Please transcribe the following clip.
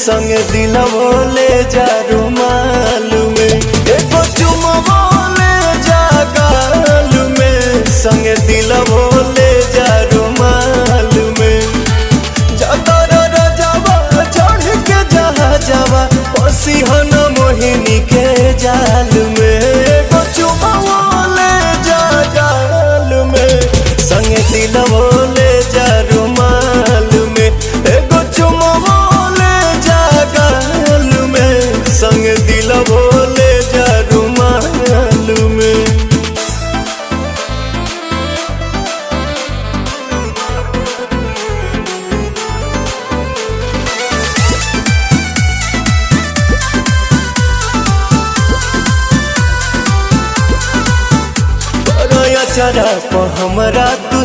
संग दिलवो ले जा रुमाल में, एगो चुमवो ले जा गाल में, संग दिलवो ले जा रुमाल में। जातर रजवा चढ़ के जहाजवा पसिहन मोहिनी के जाल में, एगो चुमवो ले जा गाल में, संग दिलवो ले जा रुमाल में, एगो चुमवो ले जा गाल में, संग दिलवो ले जा रुमाल में। चरा को हमरा तू